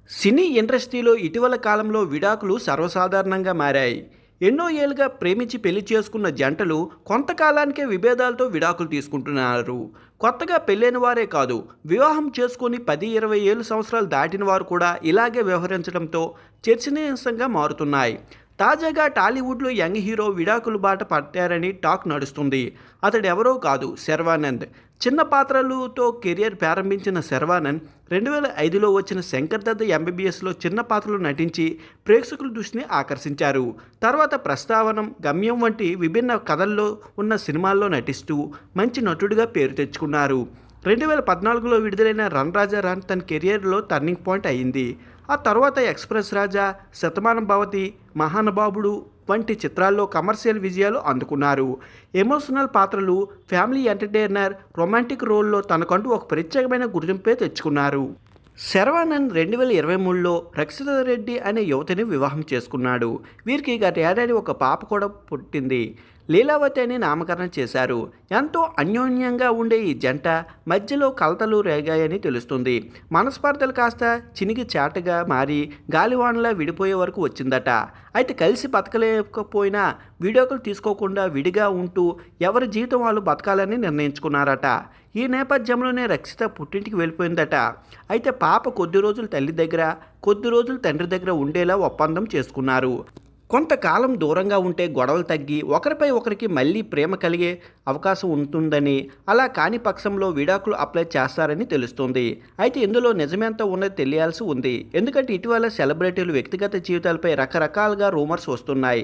సినీ ఇండస్ట్రీలో ఇటీవల కాలంలో విడాకులు సర్వసాధారణంగా మారాయి. ఎన్నో ఏళ్లుగా ప్రేమించి పెళ్లి చేసుకున్న జంటలు కొంతకాలానికే విభేదాలతో విడాకులు తీసుకుంటున్నారు. కొత్తగా పెళ్ళైన వారే కాదు, వివాహం చేసుకొని 10, 20 ఏళ్ళు సంవత్సరాలు దాటిన వారు కూడా ఇలాగే వ్యవహరించడంతో చర్చనీయాంశంగా మారుతున్నాయి. తాజాగా టాలీవుడ్లో యంగ్ హీరో విడాకుల బాట పట్టారని టాక్ నడుస్తుంది. అతడెవరో కాదు, శర్వానంద్. చిన్న పాత్రలతో కెరియర్ ప్రారంభించిన శర్వానంద్ 2005లో వచ్చిన శంకర్ దత్త ఎంబీబీఎస్లో చిన్న పాత్రలు నటించి ప్రేక్షకుల దృష్టిని ఆకర్షించారు. తర్వాత ప్రస్తావనం, గమ్యం వంటి విభిన్న కథల్లో ఉన్న సినిమాల్లో నటిస్తూ మంచి నటుడిగా పేరు తెచ్చుకున్నారు. 2014లో విడుదలైన రన్ రాజా రన్ తన కెరియర్లో టర్నింగ్ పాయింట్ అయింది. ఆ తర్వాత ఎక్స్ప్రెస్ రాజా, శతమానం భవతి, మహానుభావుడు వంటి చిత్రాల్లో కమర్షియల్ విజయాలు అందుకున్నారు. ఎమోషనల్ పాత్రలు, ఫ్యామిలీ ఎంటర్టైనర్, రొమాంటిక్ రోల్లో తనకంటూ ఒక ప్రత్యేకమైన గుర్తింపే తెచ్చుకున్నారు. శర్వానంద్ 2023లో రక్షిత రెడ్డి అనే యువతిని వివాహం చేసుకున్నాడు. వీరికి గత ఏడాది ఒక పాప కూడా పుట్టింది. లీలావతి అని నామకరణం చేశారు. ఎంతో అన్యోన్యంగా ఉండే ఈ జంట మధ్యలో కలతలు రేగాయని తెలుస్తుంది. మనస్పర్ధలు కాస్త చినిగి చాటగా మారి గాలివానలా విడిపోయే వరకు వచ్చిందట. అయితే కలిసి బతకలేకపోయినా వీడియోలు తీసుకోకుండా విడిగా ఉంటూ ఎవరి జీవితం వాళ్ళు బతకాలని నిర్ణయించుకున్నారట. ఈ నేపథ్యంలోనే రక్షిత పుట్టింటికి వెళ్ళిపోయిందట. అయితే పాప కొద్ది రోజులు తల్లి దగ్గర, కొద్ది రోజులు తండ్రి దగ్గర ఉండేలా ఒప్పందం చేసుకున్నారు. కొంతకాలం దూరంగా ఉంటే గొడవలు తగ్గి ఒకరిపై ఒకరికి మళ్ళీ ప్రేమ కలిగే అవకాశం ఉంటుందని, అలా కాని పక్షంలో విడాకులు అప్లై చేస్తారని తెలుస్తుంది. అయితే ఇందులో నిజమేంత ఉన్నది తెలియాల్సి ఉంది. ఎందుకంటే ఇటీవల సెలబ్రిటీలు వ్యక్తిగత జీవితాలపై రకరకాలుగా రూమర్స్ వస్తున్నాయి.